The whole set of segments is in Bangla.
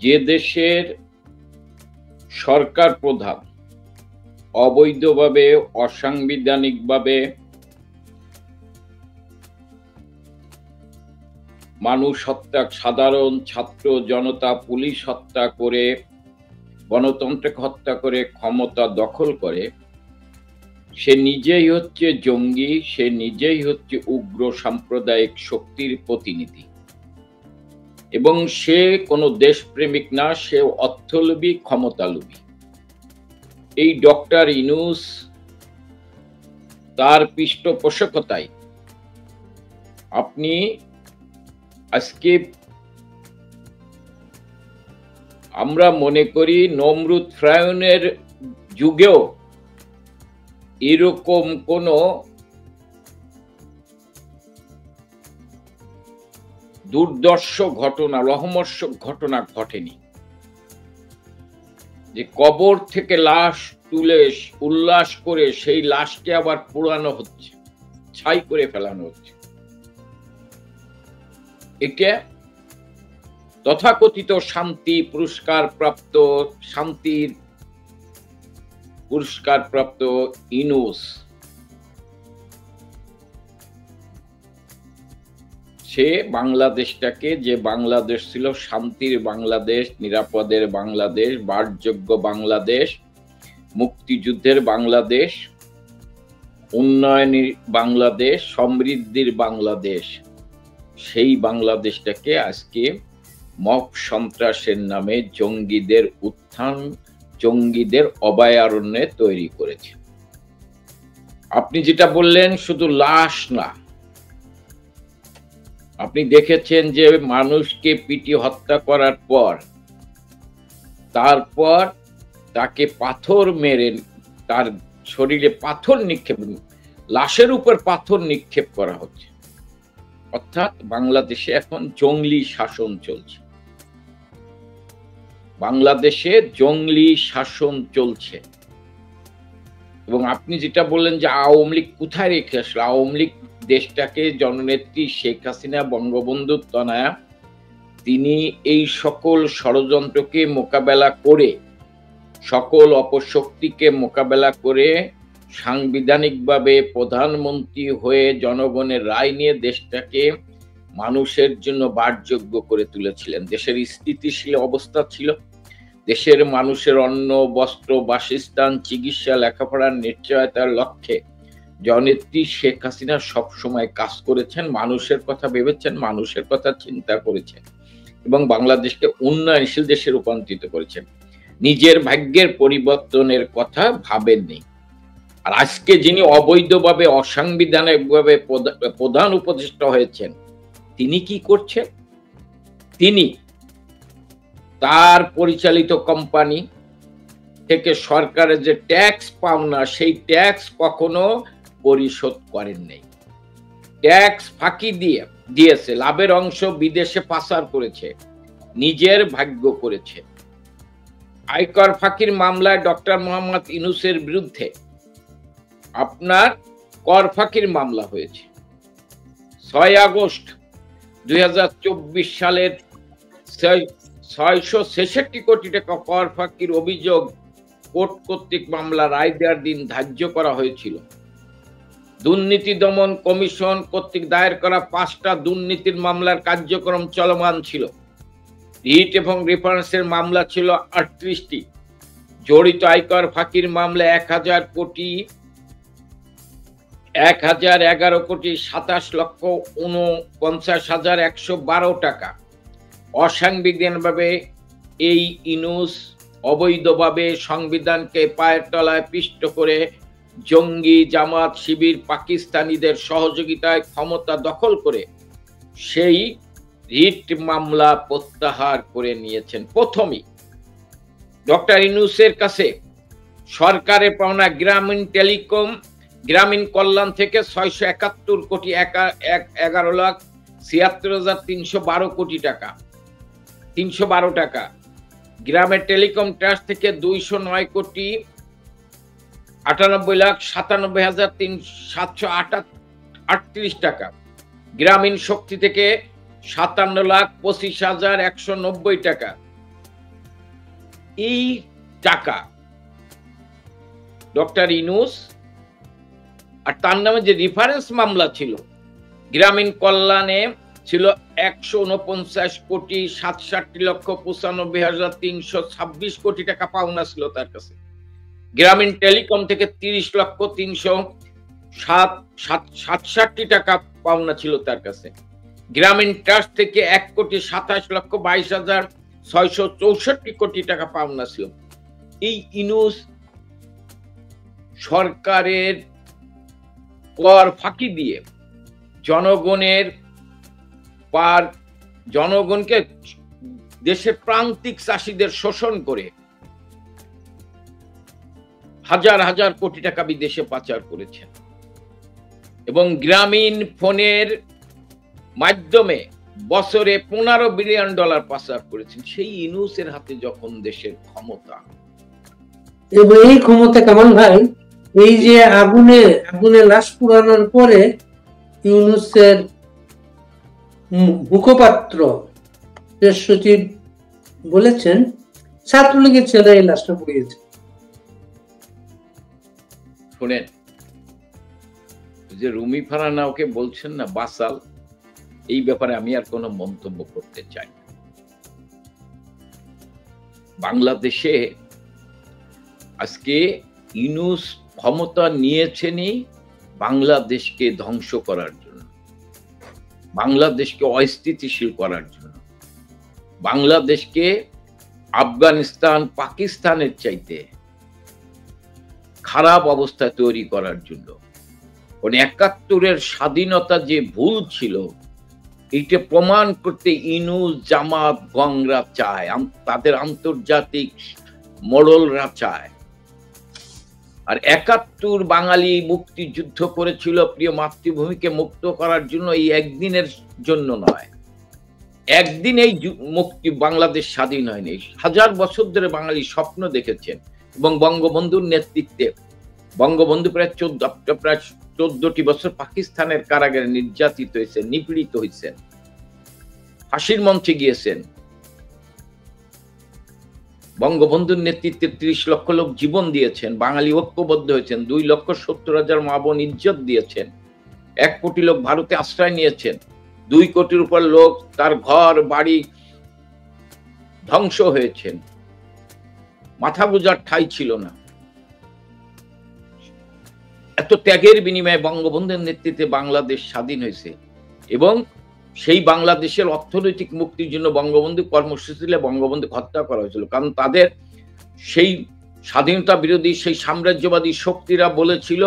যে দেশের সরকার প্রধান অবৈধভাবে অসাংবিধানিকভাবে মানুষ হত্যা, সাধারণ ছাত্র জনতা, পুলিশ হত্যা করে, গণতন্ত্রকে হত্যা করে ক্ষমতা দখল করে, সে নিজেই হচ্ছে জঙ্গি, সে নিজেই হচ্ছে উগ্র সাম্প্রদায়িক শক্তির প্রতিনিধি এবং সে কোনো দেশপ্রেমিক না, সে অর্থলোভী, ক্ষমতালোভী। এই ডক্টর ইউনূস তার পৃষ্ঠপোষকতায় আপনি আজকে আমরা মনে করি নমরুদ ফিরআউনের যুগেও এরকম কোন দুর্দর্শ ঘটনা, রহস্যক ঘটনা ঘটেনি যে কবর থেকে লাশ তুলে উল্লাস করে সেই লাশকে আবার পোড়ানো হচ্ছে, ছাই করে ফেলানো হচ্ছে। এটা তথাকথিত শান্তির পুরস্কার প্রাপ্ত ইউনূস সে বাংলাদেশটাকে, যে বাংলাদেশ ছিল শান্তির বাংলাদেশ, নিরাপদের বাংলাদেশ, বাসযোগ্য বাংলাদেশ, মুক্তিযুদ্ধের বাংলাদেশ, উন্নয়নের বাংলাদেশ, সমৃদ্ধির বাংলাদেশ, সেই বাংলাদেশটাকে আজকে মব সন্ত্রাসের নামে জঙ্গিদের উত্থান, জঙ্গিদের অভয়ারণ্যে তৈরি করেছে। আপনি যেটা বললেন শুধু লাশ না, আপনি দেখেছেন যে মানুষকে পিটিয়ে হত্যা করার পর তারপর তাকে পাথর মেরে তার শরীরে পাথর নিক্ষেপ, লাশের উপর পাথর নিক্ষেপ করা হচ্ছে। অর্থাৎ বাংলাদেশে এখন জঙ্গলি শাসন চলছে, বাংলাদেশে জঙ্গলি শাসন চলছে। এবং আপনি যেটা বললেন যে আওয়ামী লীগ কোথায় রেখে আসলো, আওয়ামী লীগ দেশটাকে জননেত্রী শেখ হাসিনা বঙ্গবন্ধুর তনয়া, তিনি এই সকল ষড়যন্ত্রকে মোকাবেলা করে, সকল অপশক্তিকে মোকাবেলা করে সাংবিধানিকভাবে প্রধানমন্ত্রী হয়ে জনগণের রায় নিয়ে দেশটাকে মানুষের জন্য বাসযোগ্য করে তুলেছিলেন। দেশের স্থিতিশীল অবস্থা ছিল, দেশের মানুষের অন্ন, বস্ত্র, বাসস্থান, চিকিৎসা, লেখাপড়ার নিশ্চয়তার লক্ষ্যে জননেত্রী শেখ হাসিনা সবসময় কাজ করেছেন, মানুষের কথা ভেবেছেন, মানুষের কথা চিন্তা করেছেন এবং বাংলাদেশকে উন্নয়নশীল দেশে রূপান্তরিত করেছেন। নিজের ভাগ্যের পরিবর্তনের কথা ভাবেননি। আর আজকে যিনি অবৈধভাবে অসাংবিধানিকভাবে প্রধান উপদেষ্টা হয়েছেন, তিনি কি করছেন? তিনি তার পরিচালিত কোম্পানি থেকে সরকারের যে ট্যাক্স পাওনা, সেই ট্যাক্স কখনো পরিশোধ করেন নাই। ট্যাক্স ফাঁকি দিয়েছে, লাভের অংশ বিদেশে পাচার করেছে, নিজের ভাগ্য করেছে। আয়কর ফাঁকির মামলায় ডক্টর মোহাম্মদ ইউনূসের বিরুদ্ধে আপনার কর ফাঁকির মামলা হয়েছে। 6 আগস্ট 2024 সালের 666 কোটি টাকা কর ফাঁকির অভিযোগ কোর্ট কর্তৃক মামলা রায় দেওয়ার দিন ধার্য করা হয়েছিল। দুর্নীতি দমন কমিশন কর্তৃক দায়ের করা 5টা দুর্নীতির মামলার কার্যক্রম চলমান ছিল। রিট এবং রেফারেন্সের মামলা ছিল 38টি। জড়িত আয়কর ফাঁকির মামলা 1,011,47,112 টাকা। অসাংবিধানিকভাবে এই ইউনূস অবৈধভাবে সংবিধানকে পায়ের তলায় পিষ্ট করে জঙ্গি, জামাত, শিবির, পাকিস্তানিদের সহযোগিতায় ক্ষমতা দখল করে সেই রিট মামলা প্রত্যাহার করে নিয়েছেন। প্রথমেই ডক্টর ইউনূসের কাছে সরকারের পাওনা গ্রামীণ কল্যাণ থেকে 671 কোটি 11,76,312 কোটি টাকা, 312 টাকা। গ্রামের টেলিকম ট্রাস্ট থেকে 209 কোটি 98,97,738 টাকা। গ্রামীণ শক্তি থেকে 57,25,190 টাকা। এই টাকা ডক্টর ইউনূস আর তার নামে যে রেফারেন্স মামলা ছিল গ্রামীণ কল্যাণে ছিল ১৬৯,৬৭,৯৫,৩২৬ কোটি টাকা পাওনা ছিল তার কাছে। গ্রামীণ টেলিকম থেকে ৩০,৩৬৭,৬৭ টাকা পাওনা ছিল তার কাছে। গ্রামীণ ট্রাস্ট থেকে ১,২৭,২২,৬৬৪ কোটি টাকা পাওনা ছিল। এই ইউনূস সরকারের কর ফাঁকি দিয়ে জনগণকে দেশের প্রান্তিক চাষীদের শোষণ করে হাজার হাজার কোটি টাকা বিদেশে পাচার করেছেন এবং গ্রামীণ ফোনের মাধ্যমে বছরে $15 বিলিয়ন পাচার করেছেন। সেই ইউনূসের হাতে যখন দেশের ক্ষমতা, এবং এই ক্ষমতা কামাল ভাই, এই যে আগুনে লাশ পুরানোর পরে ইউনূসের মুখপাত্র প্রেস সচিব বলেছেন ছাত্রলীগের ছেলে এই লাশটা পুড়িয়েছে। শোনেন, যে রুমি ফারহানা ওকে বলছেন না বাসাল, এই ব্যাপারে আমি আর কোনো মন্তব্য করতে চাই না। বাংলাদেশে আজকে ইউনূস ক্ষমতা নিয়েছেনই বাংলাদেশকে ধ্বংস করার জন্য, বাংলাদেশকে অস্থিতিশীল করার জন্য, বাংলাদেশকে আফগানিস্তান পাকিস্তানের চাইতে খারাপ অবস্থা তৈরি করার জন্য। ৭১-এর স্বাধীনতা যে ভুল ছিল এটা প্রমাণ করতে ইউনূস, জামাত, গংরা চায়, তাদের আন্তর্জাতিক মোড়লরা চায়। আর ৭১ বাঙালি মুক্তিযুদ্ধ করেছিল প্রিয় মাতৃভূমিকে মুক্ত করার জন্য, এই একদিনের জন্য নয়। একদিন এই মুক্তি বাংলাদেশ স্বাধীন হয়নি, হাজার বছর ধরে বাঙালি স্বপ্ন দেখেছেন এবং বঙ্গবন্ধুর নেতৃত্বে বঙ্গবন্ধু প্রায় 14টি বছর পাকিস্তানের কারাগারে নির্যাতিত হয়েছেন, নিপীড়িত হয়েছেন, ফাঁসির মঞ্চে গিয়েছেন। বঙ্গবন্ধুর নেতৃত্বে 30 লক্ষ লোক জীবন দিয়েছেন, বাঙালি ঐক্যবদ্ধ হয়েছেন, 2,70,000 মা বোন ইজ্জত দিয়েছেন, 1 কোটি লোক ভারতে আশ্রয় নিয়েছেন, 2 কোটির উপর লোক তার ঘর বাড়ি ধ্বংস হয়েছেন, মাথা গোঁজার ঠাঁই ছিল না। এত ত্যাগের বিনিময়ে বঙ্গবন্ধুর নেতৃত্বে বাংলাদেশ স্বাধীন হয়েছে এবং সেই বাংলাদেশের অর্থনৈতিক মুক্তির জন্য বঙ্গবন্ধু কর্মসূচি বঙ্গবন্ধু হত্যা করা হয়েছিল। কারণ তাদের সেই স্বাধীনতা বিরোধী সেই সাম্রাজ্যবাদী শক্তিরা বলেছিল,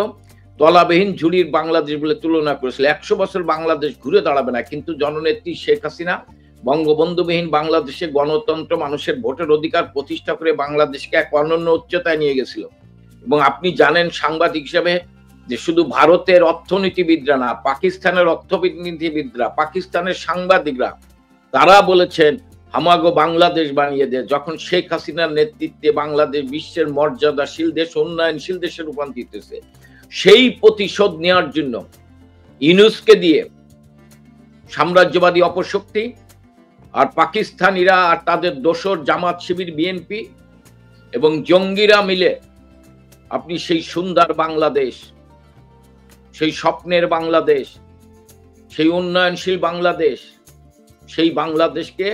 তলাবিহীন ঝুড়ির বাংলাদেশ বলে তুলনা করেছিল, 100 বছর বাংলাদেশ ঘুরে দাঁড়াবে না। কিন্তু জননেত্রী শেখ হাসিনা বঙ্গবন্ধুবিহীন বাংলাদেশে গণতন্ত্র, মানুষের ভোটের অধিকার প্রতিষ্ঠা করে বাংলাদেশকে এক অনন্য উচ্চতায় নিয়ে গেছিল। এবং আপনি জানেন সাংবাদিক হিসেবে যে শুধু ভারতের অর্থনীতিবিদরা না, পাকিস্তানের অর্থনীতিবিদরা, পাকিস্তানের সাংবাদিকরা, তারা বলেছেন হামাগো বাংলাদেশ বানিয়ে দেয়। যখন শেখ হাসিনার নেতৃত্বে বাংলাদেশ বিশ্বের মর্যাদাশীল দেশ, উন্নয়নশীল দেশে রূপান্তরিত হয়েছে, সেই প্রতিশোধ নেওয়ার জন্য ইউনূসকে দিয়ে সাম্রাজ্যবাদী অপশক্তি আর পাকিস্তানিরা আর তাদের দোসর জামাত, শিবির, বিএনপি এবং জঙ্গিরা মিলে আপনি সেই সুন্দর বাংলাদেশ, সেই স্বপ্নের বাংলাদেশ, সেই উন্নয়নশীল বাংলাদেশ, সেই বাংলাদেশকে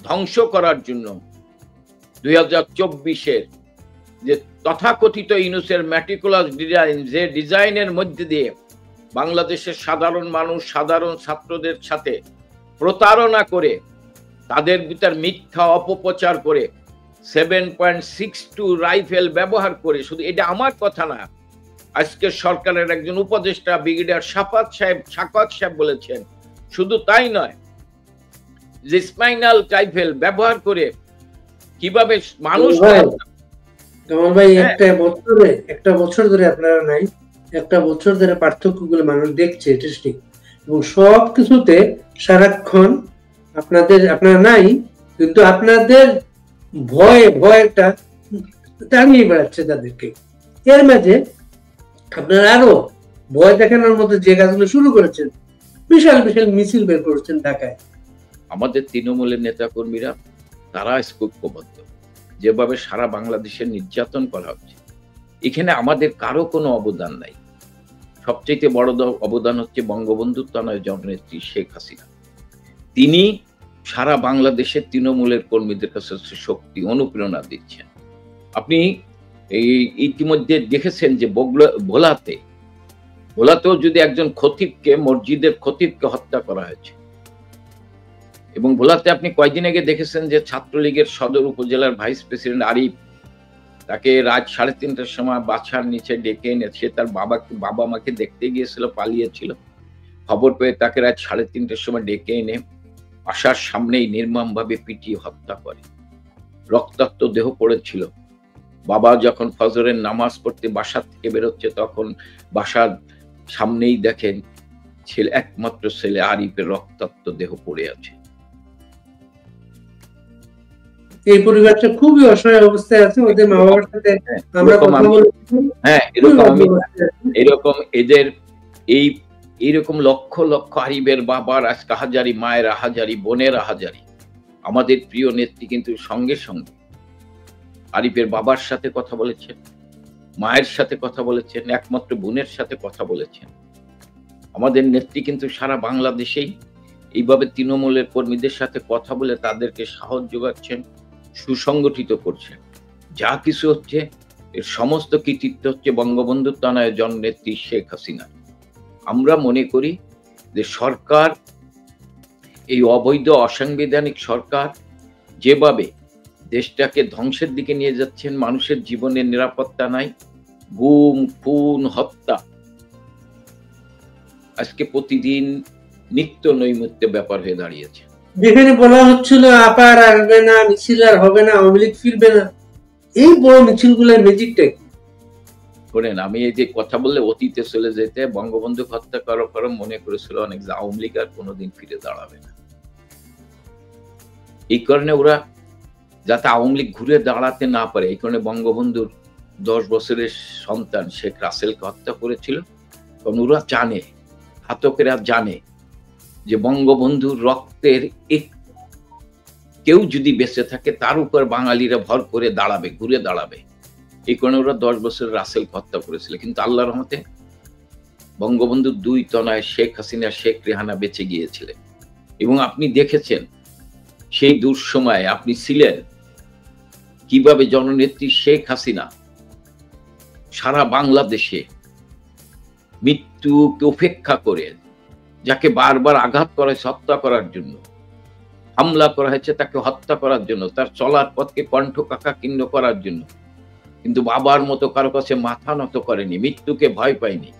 ধ্বংস করার জন্য 2024-এর যে তথাকথিত ইউনূসের ম্যাটিকুলাস ডিজাইন, যে ডিজাইনের মধ্যে দিয়ে বাংলাদেশের সাধারণ মানুষ, সাধারণ ছাত্রদের সাথে প্রতারণা করে, তাদের ভিতর মিথ্যা অপপ্রচার করে 7.62 রাইফেল ব্যবহার করে, শুধু এটা আমার কথা না, আজকে সরকারের একজন উপদেষ্টা ব্রিগেডিয়ার শাকাত সাহেব বলেছেন, শুধু তাই নয়, যে স্পাইনাল রাইফেল ব্যবহার করে কিভাবে মানুষ ভাই একটা বছর ধরে আপনারা নাই, একটা বছর ধরে পার্থক্যগুলো মানুষ দেখছে, এটা ঠিক, এবং সব কিছুতে সারাক্ষণ আপনারা নাই, কিন্তু আপনাদের ভয়টা টানিয়ে বেড়াচ্ছে তাদেরকে। এর মাঝে আপনারা আরো ভয় দেখানোর মতো যে কাজগুলো শুরু করেছেন, বিশাল বিশাল মিছিল বের করেছেন ঢাকায়। আমাদের তৃণমূলের নেতা কর্মীরা তারা ঐক্যবদ্ধ, যেভাবে সারা বাংলাদেশে নির্যাতন করা হচ্ছে, এখানে আমাদের কারো কোনো অবদান নাই। সবচেয়ে বড় অবদান হচ্ছে বঙ্গবন্ধু তনয় জননেত্রী শেখ হাসিনা। তিনি সারা বাংলাদেশের তৃণমূলের কর্মীদের কাছে শক্তি, অনুপ্রেরণা দিচ্ছেন। আপনি এই ইতিমধ্যে দেখেছেন যে ভোলাতেও যদি একজন খতিবকে, মসজিদের খতিবকে হত্যা করা হয়েছে, এবং ভোলাতে আপনি কয়েকদিন আগে দেখেছেন যে ছাত্রলীগের সদর উপজেলার ভাইস প্রেসিডেন্ট আরিফ, তাকে রাত 3:30টার সময় বাছার নিচে ডেকে এনে সে তার বাবা মাকে দেখতে গিয়েছিল, পালিয়েছিল। খবর পেয়ে তাকে রাত 3:30টার সময় ডেকে এনে বাসার সামনেই নির্মমভাবে পিটিয়ে হত্যা করে। রক্তাক্ত দেহ পড়েছিল। বাবা যখন ফজরের নামাজ পড়তে বাসা থেকে বেরোচ্ছে, তখন বাসার সামনেই দেখেন একমাত্র ছেলে আরিফের রক্তাক্ত দেহ পড়ে আছে। এই পরিবারটা খুবই অসহায় অবস্থায় আছে, ওদের মা বাবার সাথে আমরা কথা বলেছি। হ্যাঁ, এরকম এদের এইরকম লক্ষ লক্ষ আরিফের বাবার আজকে হাজারি, মায়ের হাজারি, বোনের হাজারি। আমাদের প্রিয় নেত্রী কিন্তু সঙ্গে সঙ্গে আরিফের বাবার সাথে কথা বলেছেন, মায়ের সাথে কথা বলেছেন, একমাত্র বোনের সাথে কথা বলেছেন। আমাদের নেত্রী কিন্তু সারা বাংলাদেশেই এইভাবে তৃণমূলের কর্মীদের সাথে কথা বলে তাদেরকে সাহস যোগাচ্ছেন, সুসংগঠিত করছেন। যা কিছু হচ্ছে এর সমস্ত কৃতিত্ব হচ্ছে বঙ্গবন্ধু তনয় জননেত্রী শেখ হাসিনা। আমরা মনে করি যে সরকার, এই অবৈধ অসাংবিধানিক সরকার যেভাবে দেশটাকে ধ্বংসের দিকে নিয়ে যাচ্ছেন, মানুষের জীবনের নিরাপত্তা নাই, গুম, খুন, হত্যা আজকে প্রতিদিন নিত্য নৈমিত্য ব্যাপার হয়ে দাঁড়িয়েছে। যেখানে বলা হচ্ছিল আপার আসবে না, মিছিল আর হবে না, আওয়ামী লীগ ফিরবে না, এই বড় মিছিলগুলোর ম্যাজিকটা কি? শোনেন, আমি এই যে কথা বললে অতীতে চলে যেতে, বঙ্গবন্ধু হত্যা করার পর মনে করেছিল অনেক যে আওয়ামী লীগ আর কোনোদিন ফিরে দাঁড়াবে না। এই কারণে ওরা যাতে আওয়ামী লীগ ঘুরে দাঁড়াতে না পারে, এই কারণে বঙ্গবন্ধুর 10 বছরের সন্তান শেখ রাসেলকে হত্যা করেছিল। কারণ ওরা জানে, ঘাতকেরা জানে যে বঙ্গবন্ধুর রক্তের কেউ যদি বেঁচে থাকে তার উপর বাঙালিরা ভর করে দাঁড়াবে, ঘুরে দাঁড়াবে। এই কারণে ওরা 10 বছরের রাসেলকে হত্যা করেছিল। কিন্তু আল্লাহর রহমতে বঙ্গবন্ধুর 2 তনয় শেখ হাসিনা, শেখ রেহানা বেঁচে গিয়েছিলেন। এবং আপনি দেখেছেন সেই দুঃসময়ে, আপনি ছিলেন কিভাবে জননেত্রী শেখ হাসিনা সারা বাংলাদেশে মৃত্যুকে উপেক্ষা করে, যাকে বারবার আঘাত করা হয়েছে হত্যা করার জন্য, হামলা করা হয়েছে তাকে হত্যা করার জন্য, তার চলার পথকে কণ্ঠকাকাকীর্ণ করার জন্য, কিন্তু বাবার মতো কারো কাছে মাথা নত করেনি, মৃত্যুকে ভয় পায়নি।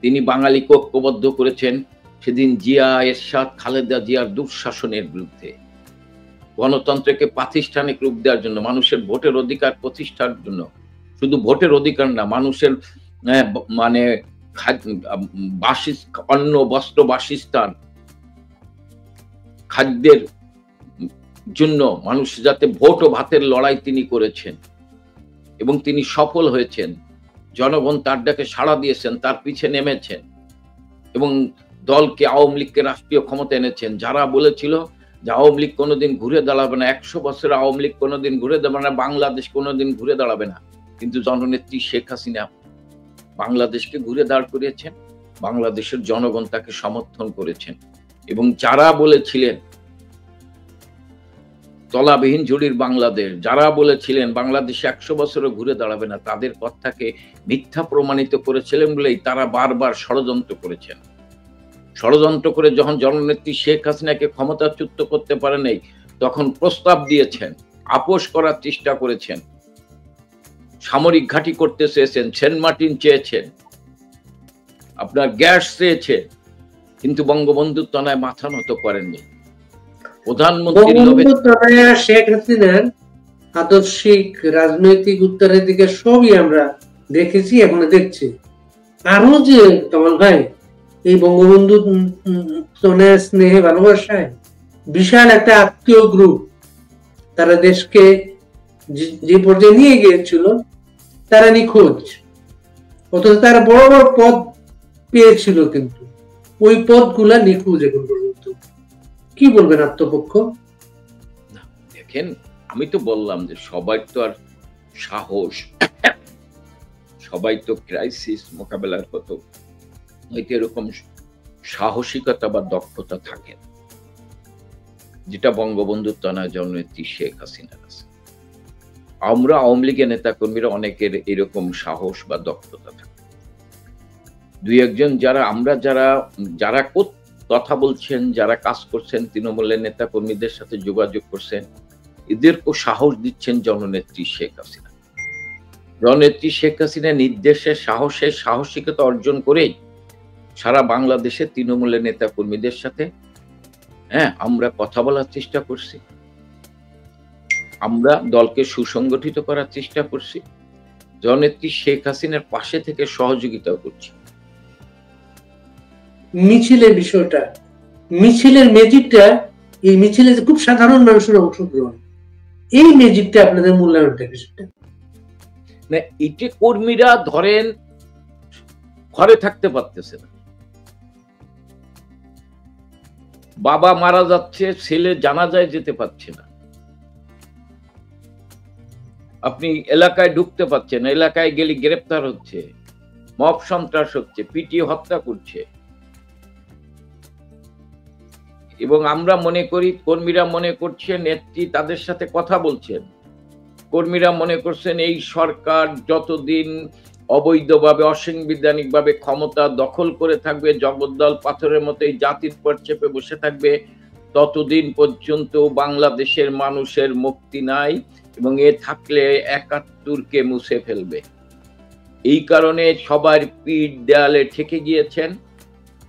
তিনি বাঙালিকে ঐক্যবদ্ধ করেছেন সেদিন জিয়া এরশাদ, খালেদা জিয়ার দুঃশাসনের বিরুদ্ধে, গণতন্ত্রকে প্রাতিষ্ঠানিক রূপ দেওয়ার জন্য, মানুষের ভোটের অধিকার প্রতিষ্ঠার জন্য। শুধু ভোটের অধিকার না, মানুষের মানে অন্ন, বস্ত্র, বাসস্থান, খাদ্যের জন্য মানুষ যাতে ভোট ও ভাতের লড়াই তিনি করেছেন এবং তিনি সফল হয়েছেন। জনগণ তার ডাকে সাড়া দিয়েছেন, তার পিছে নেমেছেন এবং দলকে, আওয়ামী লীগকে রাষ্ট্রীয় ক্ষমতা এনেছেন। যারা বলেছিল যে আওয়ামী লীগ কোনোদিন ঘুরে দাঁড়াবে না, 100 বছর আওয়ামী লীগ কোনোদিন ঘুরে দাঁড়াবে না, বাংলাদেশ কোনোদিন ঘুরে দাঁড়াবে না, কিন্তু জননেত্রী শেখ হাসিনা বাংলাদেশকে ঘুরে দাঁড় করিয়েছেন। বাংলাদেশের জনগণ তাকে সমর্থন করেছেন। এবং যারা বলেছিলেন তলাবিহীন ঝুড়ির বাংলাদেশ, যারা বলেছিলেন বাংলাদেশ 100 বছরে ঘুরে দাঁড়াবে না, তাদের কথাকে মিথ্যা প্রমাণিত করেছিলেন বলেই তারা বারবার ষড়যন্ত্র করেছেন। ষড়যন্ত্র করে যখন জননেত্রী শেখ হাসিনাকে ক্ষমতাচ্যুত করতে পারে নাই, তখন প্রস্তাব দিয়েছেন, আপোষ করার চেষ্টা করেছেন, সামরিক ঘাঁটি করতে চেয়েছেন, সেন্ট মার্টিন চেয়েছেন, আপনার গ্যাস চেয়েছেন, কিন্তু বঙ্গবন্ধু তনয় মাথা নত করেননি। প্রধানমন্ত্রী শেখ হাসিনার আদর্শিক রাজনৈতিক উত্তরাধিকার সবই আমরা দেখেছি, এখনো দেখছি। আরো যে কামাল ভাই, এই বঙ্গবন্ধু তনয় স্নেহে ভালোবাসায় বিশাল একটা আত্মীয় গ্রুপ, তারা দেশকে যে পর্যায়ে নিয়ে গিয়েছিল, তারা নিখোঁজ, অথচ তারা বড় বড় পদ পেয়েছিল, কিন্তু ওই পদগুলা নিখোঁজ এখন পর্যন্ত। কি বলবেন আত্মপক্ষ? দেখেন, আমি তো বললাম যে সবাই তো আর সাহস, সবাই তো ক্রাইসিস মোকাবেলার মতো হয়তো এরকম সাহসিকতা বা দক্ষতা থাকে না, যেটা বঙ্গবন্ধু তনয়া জননেত্রী শেখ হাসিনার আছে। আমরা আওয়ামী লীগের নেতা কর্মীরা অনেকের এরকম সাহস বা দক্ষতা থাকে। দুই একজন যারা কথা বলছেন, যারা কাজ করছেন, তৃণমূলের নেতা কর্মীদের সাথে যোগাযোগ করছেন, এদেরকেও সাহস দিচ্ছেন জননেত্রী শেখ হাসিনা। জননেত্রী শেখ হাসিনার নির্দেশে সাহসিকতা অর্জন করেই সারা বাংলাদেশে তৃণমূলের নেতা কর্মীদের সাথে আমরা কথা বলার চেষ্টা করছি, আমরা দলকে সুসংগঠিত করার চেষ্টা করছি, জননেত্রী শেখ হাসিনার পাশে থেকে সহযোগিতা করছি। মিছিলের বিষয়টা, মিছিলের ম্যাজিকটা, এই মিছিলে খুব সাধারণ মানুষের অংশগ্রহণ, এই ম্যাজিকটা আপনাদের মূল্যায়নটা কিছুটা না, এটি কর্মীরা ধরেন ঘরে থাকতে পারতেছে না, বাবা মারা যাচ্ছে, ছেলে জানাজায় যেতে পারছে না, আপনি এলাকায় ঢুকতে পারছেন না, এলাকায় গেলে গ্রেপ্তার হচ্ছে, মব সন্ত্রাস হচ্ছে, পিটিয়ে হত্যা করছে। এবং আমরা মনে করি, কর্মীরা মনে করছেন নেত্রী তাদের সাথে কথা বলছেন, কর্মীরা মনে করছেন এই সরকার যতদিন অবৈধভাবে অসাংবিধানিকভাবে ক্ষমতা দখল করে থাকবে, জগদ্দল পাথরের মতো এই জাতির পর চেপে বসে থাকবে, ততদিন পর্যন্ত বাংলাদেশের মানুষের মুক্তি নাই, এবং এ থাকলে ৭১কে মুছে ফেলবে। এই কারণে সবার পিঠ দেয়ালে ঠেকে গিয়েছেন।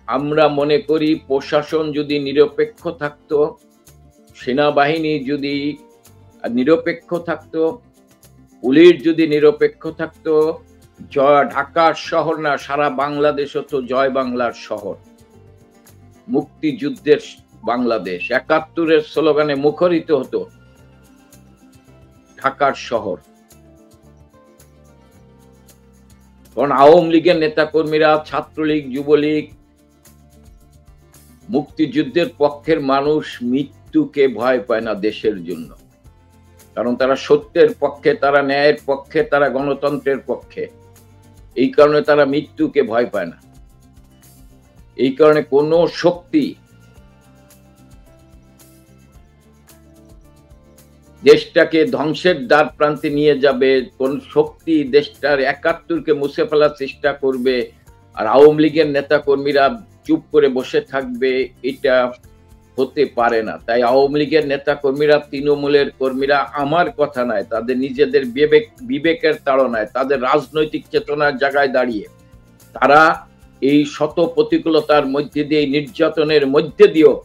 আমরা মনে করি প্রশাসন যদি নিরপেক্ষ থাকতো, সেনাবাহিনী যদি নিরপেক্ষ থাকতো, পুলিশ যদি নিরপেক্ষ থাকতো, ঢাকার শহর না সারা বাংলাদেশ হতো জয় বাংলার শহর, মুক্তিযুদ্ধের বাংলাদেশ, ৭১-এর স্লোগানে মুখরিত হতো ঢাকার শহর। কারণ আওয়ামী লীগের নেতা কর্মীরা, ছাত্রলীগ, যুবলীগ, মুক্তিযুদ্ধের পক্ষের মানুষ মৃত্যুকে ভয় পায় না দেশের জন্য, কারণ তারা সত্যের পক্ষে, তারা ন্যায়ের পক্ষে, তারা গণতন্ত্রের পক্ষে। এই কারণে তারা মৃত্যুকে ভয় পায় না। এই কারণে কোন শক্তি দেশটাকে ধ্বংসের দ্বার প্রান্তে নিয়ে যাবে, কোন শক্তি দেশটার ৭১কে মুছে ফেলার চেষ্টা করবে আর আওয়ামী লীগের নেতা কর্মীরা চুপ করে বসে থাকবে, এটা হতে পারে না। তাই আওয়ামী লীগের নেতা কর্মীরা, তৃণমূলের কর্মীরা আমার কথা নয়, তাদের নিজেদের বিবেকের তাড়নায়, তাদের রাজনৈতিক চেতনার জায়গায় দাঁড়িয়ে তারা এই শত প্রতিকূলতার মধ্যে দিয়ে, নির্যাতনের মধ্যে দিয়েও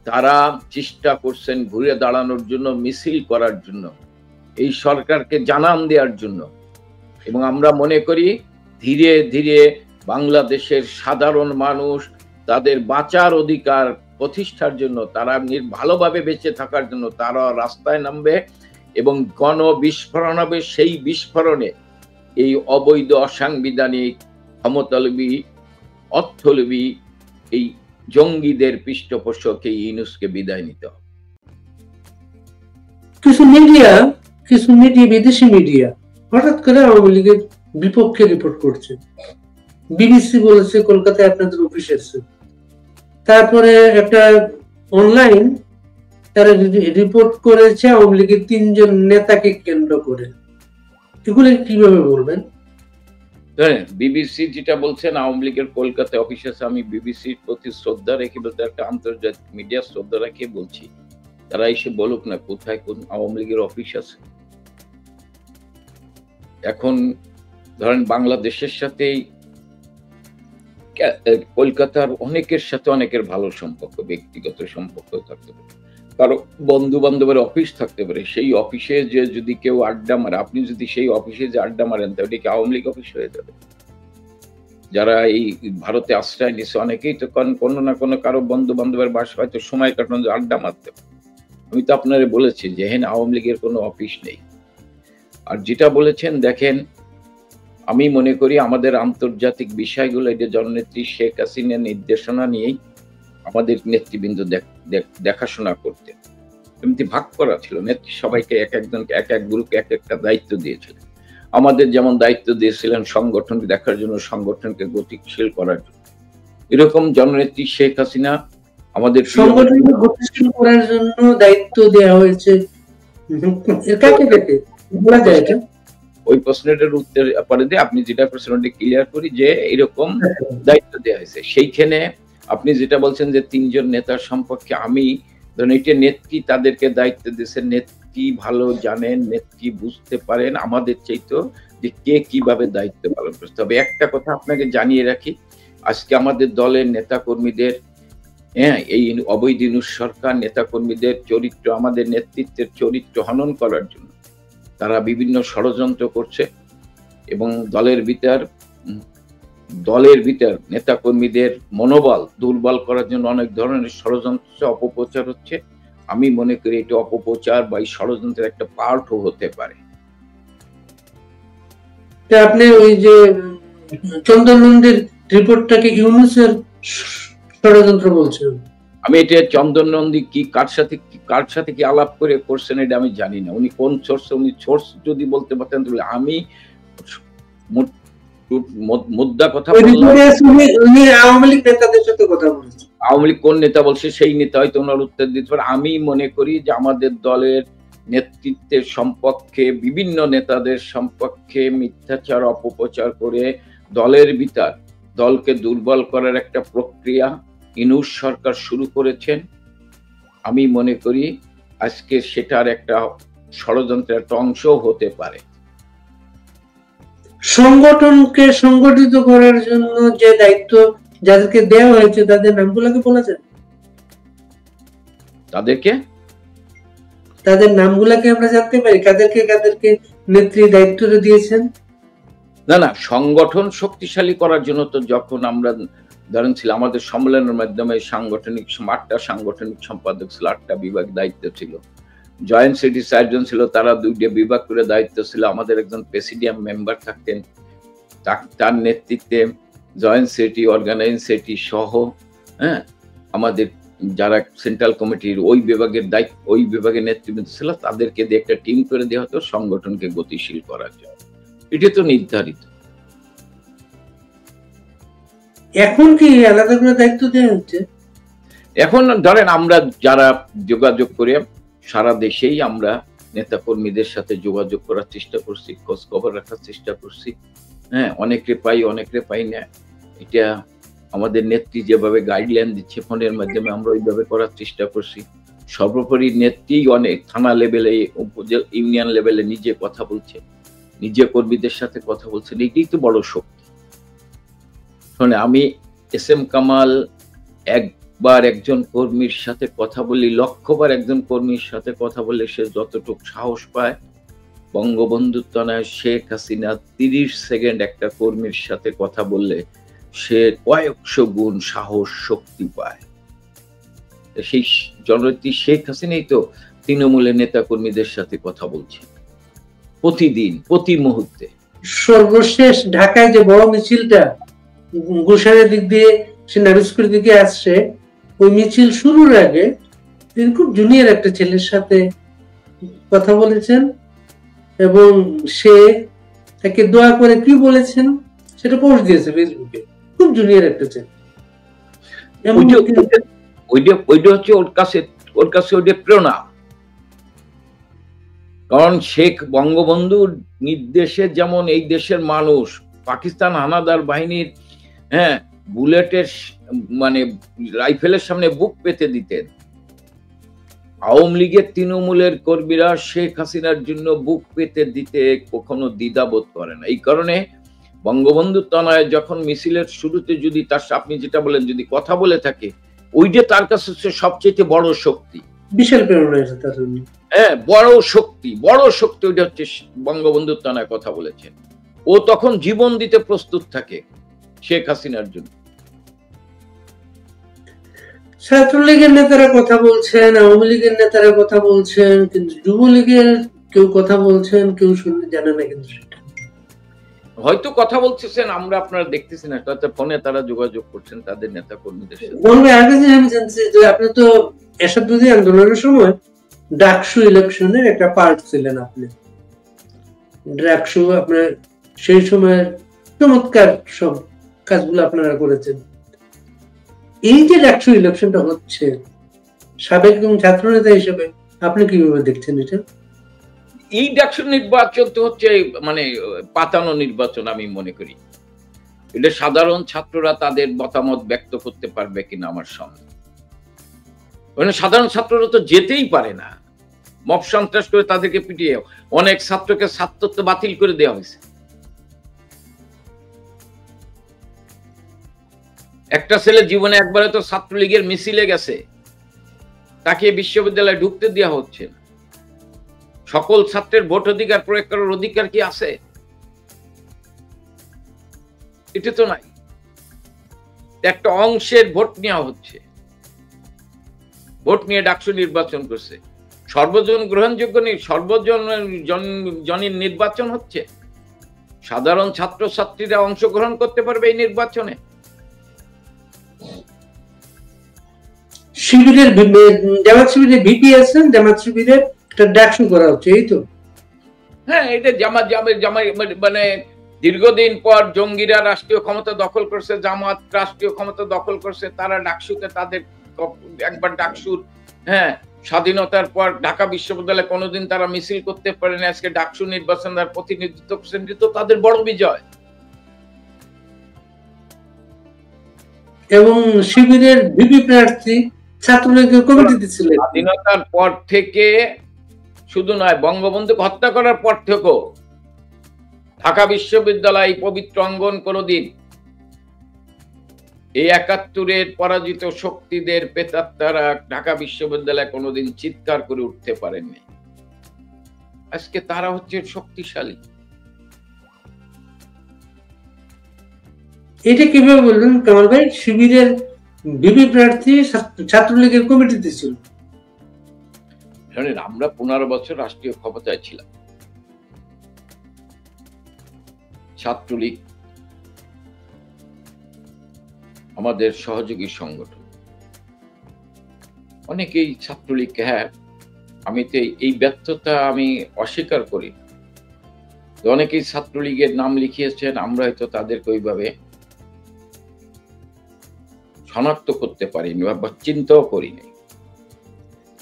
তারা চেষ্টা করছেন ঘুরে দাঁড়ানোর জন্য, মিছিল করার জন্য, এই সরকারকে জানান দেওয়ার জন্য। এবং আমরা মনে করি ধীরে ধীরে বাংলাদেশের সাধারণ মানুষ তাদের বাঁচার অধিকার প্রতিষ্ঠার জন্য, তারা ভালোভাবে বেঁচে থাকার জন্য তারা রাস্তায় নামবে এবং গণবিস্ফোরণ হবে। সেই বিস্ফোরণে এই অবৈধ অসাংবিধানিক ক্ষমতালোভী, অর্থলোভী এই জঙ্গিদের পৃষ্ঠপোষক এই ইউনূসকে বিদায় নিতে হবে। কিছু মিডিয়া, বিদেশি মিডিয়া হঠাৎ করে আওয়ামী লীগের বিপক্ষে রিপোর্ট করছে। বিবিসি বলেছে কলকাতায় আপনাদের অফিস আছে, তারপরে একটা অনলাইন তারা রিপোর্ট করেছে আওয়ামী লীগের ৩ জন নেতাকে কেন্দ্র করে। এগুলো কিভাবে বলবেন? বিবিসি যেটা বলছেন আওয়ামী লীগের কলকাতায় অফিস আছে, আমি বিবিসির প্রতি শ্রদ্ধা রেখে বলতে, একটা আন্তর্জাতিক মিডিয়া শ্রদ্ধা রেখে বলছি, তারা এসে বলুক না কোথায় কোন আওয়ামী লীগের অফিস আছে। এখন ধরেন বাংলাদেশের সাথেই কলকাতার অনেকের সাথে অনেকের ভালো সম্পর্ক, ব্যক্তিগত সম্পর্ক থাকতে পারে, কারো বন্ধু বান্ধবের অফিস থাকতে পারে। সেই অফিসে যে যদি কেউ আড্ডা মারে, আপনি যদি সেই অফিসে যে আড্ডা মারেন, তাহলে কি আওয়ামী লীগ অফিস হয়ে যাবে? যারা এই ভারতে আশ্রয় নিচ্ছে অনেকেই তো কোনো না কোনো কারো বন্ধু বান্ধবের বাসা হয়তো সময় কাটানো, আড্ডা মারতে। আমি তো আপনারে বলেছি যে হ্যাঁ, আওয়ামী লীগের কোনো অফিস নেই। আর যেটা বলেছেন, দেখেন আমি মনে করি আমাদের আন্তর্জাতিক বিষয়গুলো এটা জননেত্রী শেখ হাসিনার নির্দেশনা নিয়েই আমাদের নেতৃবৃন্দ দেখাশোনা করতে। এমনি ভাগ করা ছিল, নেত্রী সবাইকে এক একজনকে এক এক গ্রুপে এক একটা দায়িত্ব দিয়েছিলেন। আমাদের যেমন দায়িত্ব দিয়েছিলেন সংগঠন দেখার জন্য, সংগঠনকে গতিশীল করার জন্য। এরকম জননেত্রী শেখ হাসিনা আমাদের সংগঠনকে গতিশীল করার জন্য দায়িত্ব দেওয়া হয়েছে কাকে কাকে বলা যায় এটা? ওই প্রশ্নটার উত্তর পরে দিয়ে আপনি যেটা প্রশ্নটা ক্লিয়ার করি যে এরকম দায়িত্ব দেওয়া হয়েছে। সেইখানে আপনি যেটা বলছেন যে 3 জন নেতার সম্পর্কে আমি ধরেন এটা নেত্রী তাদেরকে দায়িত্ব দিয়েছেন, নেত্রী ভালো জানেন, নেত্রী বুঝতে পারেন আমাদের চাইতো যে কে কিভাবে দায়িত্ব পালন করতে হবে। একটা কথা আপনাকে জানিয়ে রাখি, আজকে আমাদের দলের নেতা কর্মীদের এই অবৈধ ইউনূস সরকার নেতা কর্মীদের চরিত্র, আমাদের নেতৃত্বের চরিত্র হনন করার জন্য তারা বিভিন্ন ষড়যন্ত্র করছে এবং দলের ভিতর নেতা কর্মীদের মনোবল দুর্বল করার জন্য অনেক ধরনের ষড়যন্ত্র অপপ্রচার হচ্ছে। আমি মনে করি এটা অপপ্রচার বা এই ষড়যন্ত্রের একটা পার্টও হতে পারে। আপনি ওই যে চন্দন নন্দীর রিপোর্টটাকে ইউনূসের ষড়যন্ত্র বলছেন? আমি এটা চন্দন নন্দী কি কার সাথে কি আলাপ করে করছেন এটা আমি জানি না। উনি কোন সোর্সে, উনি সোর্স যদি বলতে পারতেন তাহলে আমি মুদ্রা কথা উনি আওয়ামী লীগ নেতাদের সাথে কথা বলছেন। আওয়ামী লীগ কোন নেতা বলছে সেই নেতা হয়তো ওনার উত্তর দিতে পারে। আমি মনে করি যে আমাদের দলের নেতৃত্বের সম্পর্কে বিভিন্ন নেতাদের সম্পর্কে মিথ্যাচার অপপ্রচার করে দলের ভিতর দলকে দুর্বল করার একটা প্রক্রিয়া ইউনূস সরকার শুরু করেছেন। আমি মনে করি আজকে সেটার একটা ষড়যন্ত্রের একটা অংশ হতে পারে। সংগঠনকে সংগঠিত করার জন্য যে দায়িত্ব যাদেরকে দেওয়া হয়েছে তাদের নামগুলোকে বলেছেন? তাদের নামগুলোকে আমরা জানতে পারি কাদেরকে নেত্রী দায়িত্বটা দিয়েছেন? না, সংগঠন শক্তিশালী করার জন্য তো যখন আমরা ধরেন ছিল আমাদের সম্মেলনের মাধ্যমে 8টা সাংগঠনিক সম্পাদক ছিল, 8টা বিভাগ দায়িত্ব ছিল, জয়েন্ট সিটি 4 জন ছিল, তারা 2টা বিভাগ করে দায়িত্ব ছিল, আমাদের একজন প্রেসিডিয়াম মেম্বার থাকতেন, তার নেতৃত্বে জয়েন্ট সিটি অর্গানাইজিং সিটি সহ আমাদের যারা সেন্ট্রাল কমিটির ওই বিভাগের নেতৃবৃন্দ ছিল তাদেরকে দিয়ে একটা টিম করে দেওয়া হতো সংগঠনকে গতিশীল করার জন্য। এটা তো নির্ধারিত। এখন কি আলাদা করে দায়িত্ব দেওয়া হচ্ছে? এখন ধরেন আমরা যারা যোগাযোগ করে সারা দেশেই আমরা নেতা কর্মীদের সাথে যোগাযোগ করার চেষ্টা করছি, খোঁজ খবর রাখার চেষ্টা করছি। অনেকে পাই না। এটা আমাদের নেত্রী যেভাবে গাইডলাইন দিচ্ছে ফোনের মাধ্যমে আমরা ওইভাবে করার চেষ্টা করছি। সর্বোপরি নেত্রী অনেক থানা লেভেলে, ইউনিয়ন লেভেলে নিজে কথা বলছে, নিজে কর্মীদের সাথে কথা বলছেন। এটাই তো বড় শক্তি। আমি এসএম কামাল একবার একজন কর্মীর সাথে কথা বলি, লক্ষবার একজন কর্মীর সাথে কথা বলে সে যতটুকু সাহস পায়, বঙ্গবন্ধু তনয়া শেখ হাসিনা 30 সেকেন্ড একটা কর্মীর সাথে কথা বললে সে কয়েকশো গুণ সাহস শক্তি পায়। সেই জননেত্রী শেখ হাসিনাই তো তৃণমূলের নেতা কর্মীদের সাথে কথা বলছে প্রতিদিন, প্রতি মুহূর্তে। সর্বশেষ ঢাকায় যে বড় মিছিলটা গুলশানের দিক দিয়ে সে নারিশপুর দিকে আসছে, ওই মিছিল শুরুর আগে তিনি খুব জুনিয়র একটা ছেলের সাথে কথা বলেছেন এবং সে তাকে দোয়া করে কি বলেছেন সেটা পোস্ট দিয়েছে ফেসবুকে। খুব জুনিয়র একটা ছেলে। ওইটা হচ্ছে ওর কাছে ওইটা প্রেরণা। কারণ শেখ বঙ্গবন্ধুর নির্দেশে যেমন এই দেশের মানুষ পাকিস্তান হানাদার বাহিনীর বুলেটের রাইফেলের সামনে বুক পেতে দিতেন, আওয়ামী লীগের তৃণমূলের কর্মীরা শেখ হাসিনার জন্য বুক পেতে দিতে কখনো দ্বিধাবোধ করে না। এই কারণে বঙ্গবন্ধু তনয় যখন মিছিলের শুরুতে যদি তার, আপনি যেটা বলেন, যদি কথা বলে থাকে, ওইটা তার কাছে সবচেয়ে বড় শক্তি, বিশাল প্রেরণা তার জন্য। বড় শক্তি ওইটা হচ্ছে বঙ্গবন্ধু তনয় কথা বলেছেন। ও তখন জীবন দিতে প্রস্তুত থাকে শেখ হাসিনার জন্য। ছাত্রলীগের নেতারা কথা বলছেন, আওয়ামী লীগের নেতারা কথা বলছেন, কিন্তু যুবলীগের কেউ কথা বলছেন, কেউ শুনতে জানে না। কিন্তু হয়তো কথা বলতেছেন, আমরা আপনারা দেখতেছি না, তাতে ফোনে তারা যোগাযোগ করছেন তাদের নেতা কর্মীদের সাথে। আগে যে আমি জানছি যে আপনি তো এরশাদ বিরোধী আন্দোলনের সময় ডাকসু ইলেকশনের একটা পার্ট ছিলেন আপনি। ডাকসু আপনার সেই সময় চমৎকার সব কাজগুলো আপনারা করেছেন। এই যে ডাকসু ইলেকশনটা হচ্ছে, সাবেক এবং ছাত্র নেতা হিসেবে আপনি কিভাবে দেখছেন এটা? এই ডাকসু নির্বাচন তো হচ্ছে মানে পাতানো নির্বাচন আমি মনে করি। এটা সাধারণ ছাত্ররা তাদের মতামত ব্যক্ত করতে পারবে কিনা আমার সন্দেহ। মানে সাধারণ ছাত্ররা তো যেতেই পারে না, মব সন্ত্রাস করে তাদেরকে পিটিয়ে অনেক ছাত্রকে ছাত্রত্ব বাতিল করে দেওয়া হয়েছে। একটা ছেলে জীবনে একবারে তো ছাত্রলীগের মিছিলে গেছে, তাকে বিশ্ববিদ্যালয়ে ঢুকতে দেওয়া হচ্ছে না। সকল ছাত্রের ভোট অধিকার প্রয়োগ করার অধিকার কি আছে? এটা তো নাই। একটা অংশের ভোট নেওয়া হচ্ছে, ভোট নিয়ে ডাকসু নির্বাচন করছে। সর্বজন গ্রহণযোগ্য নেই, সর্বজনীন নির্বাচন হচ্ছে। সাধারণ ছাত্র ছাত্রীরা অংশগ্রহণ করতে পারবে এই নির্বাচনে। শিবিরের জামাত শিবিরের ভিপি আছেন, জামাত শিবিরের একটা ডাকসু করা হচ্ছে, এই তো? হ্যাঁ, এটা জামাত মানে দীর্ঘদিন পর জঙ্গিরা রাষ্ট্রীয় ক্ষমতা দখল করছে, জামাত রাষ্ট্রীয় ক্ষমতা দখল করছে, তারা ডাকসুকে তাদের একবার ডাকসুর স্বাধীনতার পর ঢাকা বিশ্ববিদ্যালয়ে কোনোদিন তারা মিছিল করতে পারেনি, আজকে ডাকসু নির্বাচন তার প্রতিনিধিত্ব করছেন, তো তাদের বড় বিজয়। এবং শিবিরের ভিপি প্রার্থী ছাত্রলীগের কমিটিতে ছিলেন। স্বাধীনতার পর থেকে শুধু নয়, বঙ্গবন্ধুকে হত্যা করার পর থেকেও ঢাকা বিশ্ববিদ্যালয় পবিত্র অঙ্গন কোনদিন এই ৭১-এর পরাজিত শক্তিদের প্রেতাত্মারা ঢাকা বিশ্ববিদ্যালয়ে কোনোদিন চিৎকার করে উঠতে পারেননি। আজকে তারা হচ্ছে শক্তিশালী। এটা কিভাবে বলবেন কামাল ভাই? শিবিরের ভিপি প্রার্থী ছাত্রলীগের কমিটিতে ছিল। জানেন, আমরা ১৫ বছর রাষ্ট্রীয় ক্ষমতায় ছিলাম। ছাত্রলীগ আমাদের সহযোগী সংগঠন। অনেকেই ছাত্রলীগকে, আমি তো এই ব্যর্থতা আমি অস্বীকার করি, অনেকেই ছাত্রলীগের নাম লিখিয়েছেন, আমরা হয়তো তাদেরকে ওইভাবে শনাক্ত করতে পারিনি বা চিন্তাও করিনি।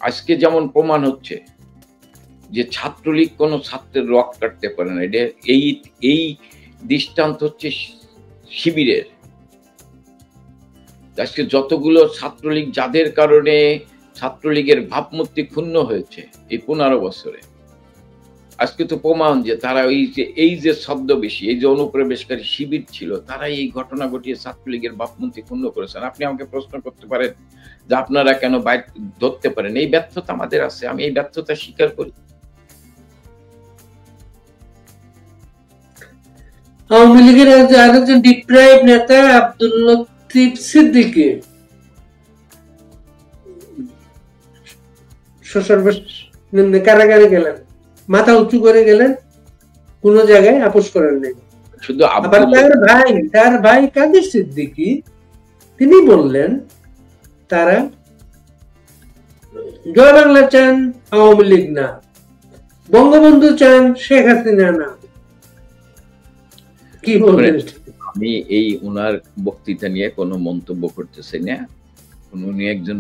আজকে যেমন প্রমাণ হচ্ছে যে ছাত্রলীগ কোনো ছাত্রের রক কাটতে পারে না, এটা এই দৃষ্টান্ত হচ্ছে শিবিরের। আজকে যতগুলো ছাত্রলীগ, যাদের কারণে ছাত্রলীগের ভাবমূর্তি ক্ষুণ্ণ হয়েছে এই ১৫ বছরে, আজকে তো প্রমাণ যে তারা এই যে ছদ্মবেশী, এই যে অনুপ্রবেশকারী শিবির ছিল, তারা এই ঘটনা ঘটিয়ে ছাত্রলীগের ভাবমূর্তি ক্ষুণ্ণ করেছেন। আপনি আমাকে প্রশ্ন করতে পারেন যে আপনারা কেন বাইরে ধরতে পারেন? এই ব্যর্থতা আমাদের আছে, আমি এই ব্যর্থতা স্বীকার করি। আওয়ামী লীগের আরেকজন ডিপ্রাইভ নেতা আব্দুল লতিফ সিদ্দিকী কারাগারে গেলেন, মাথা উঁচু করে গেলেন, কোন জায়গায় আপোষ করেন নাই। শুধু তার ভাই কাদের সিদ্দিকী তিনি বললেন তারা জয় বাংলা চান, আওয়ামী লীগ না, বঙ্গবন্ধু চান, শেখ হাসিনা না। কি বলবেন? আমি এই ওনার বক্তৃতা নিয়ে কোনো মন্তব্য করতেছি না। উনি একজন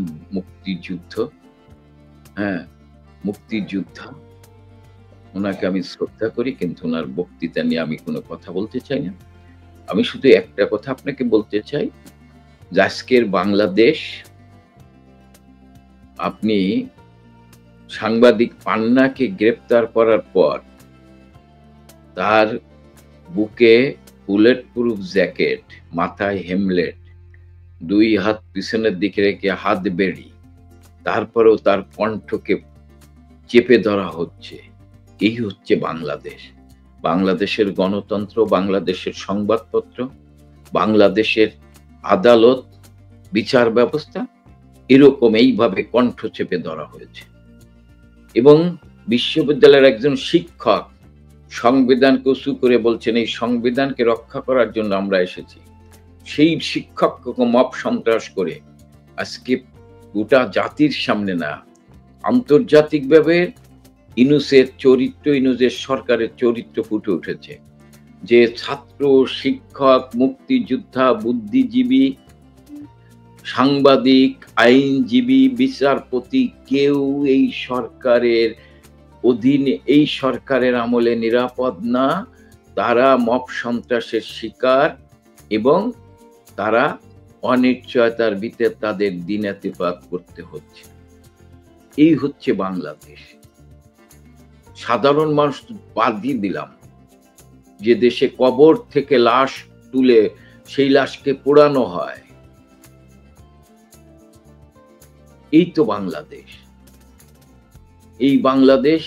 মুক্তিযোদ্ধা, ওনাকে আমি শ্রদ্ধা করি, কিন্তু ওনার বক্তৃতা নিয়ে আমি কোনো কথা বলতে চাই না। আমি শুধু একটা কথা আপনাকে বলতে চাই যে আজকের বাংলাদেশ, আপনি সাংবাদিক পান্নাকে গ্রেপ্তার করার পর তার বুকে বুলেট প্রুফ জ্যাকেট, মাথায় হেমলেট, 2 হাত পিছনের দিকে রেখে হাত বেড়ি, তারপরেও তার কণ্ঠকে চেপে ধরা হচ্ছে। এই হচ্ছে বাংলাদেশ। বাংলাদেশের গণতন্ত্র, বাংলাদেশের সংবাদপত্র, বাংলাদেশের আদালত, বিচার ব্যবস্থা এরকম এইভাবে কণ্ঠ চেপে ধরা হয়েছে। এবং বিশ্ববিদ্যালয়ের একজন শিক্ষক সংবিধানকে উঁচু করে বলছেন এই সংবিধানকে রক্ষা করার জন্য আমরা এসেছি। সেই শিক্ষককে মব সন্ত্রাস করে আজকে গোটা জাতির সামনে না, আন্তর্জাতিকভাবে ইউনূসের চরিত্র, ইউনূসের সরকারের চরিত্র ফুটে উঠেছে, যে ছাত্র, শিক্ষক, মুক্তিযোদ্ধা, বুদ্ধিজীবী, সাংবাদিক, আইনজীবী, বিচারপতি কেউ এই সরকারের অধীনে, এই সরকারের আমলে নিরাপদ না। তারা মব সন্ত্রাসের শিকার এবং তারা অনিশ্চয়তার ভিতরে তাদের দিনাতিপাত করতে হচ্ছে। এই হচ্ছে বাংলাদেশ। সাধারণ মানুষ বাদ দিয়ে দিলাম, যে দেশে কবর থেকে লাশ তুলে সেই লাশকে পোড়ানো হয়, এই তো বাংলাদেশ। এই বাংলাদেশ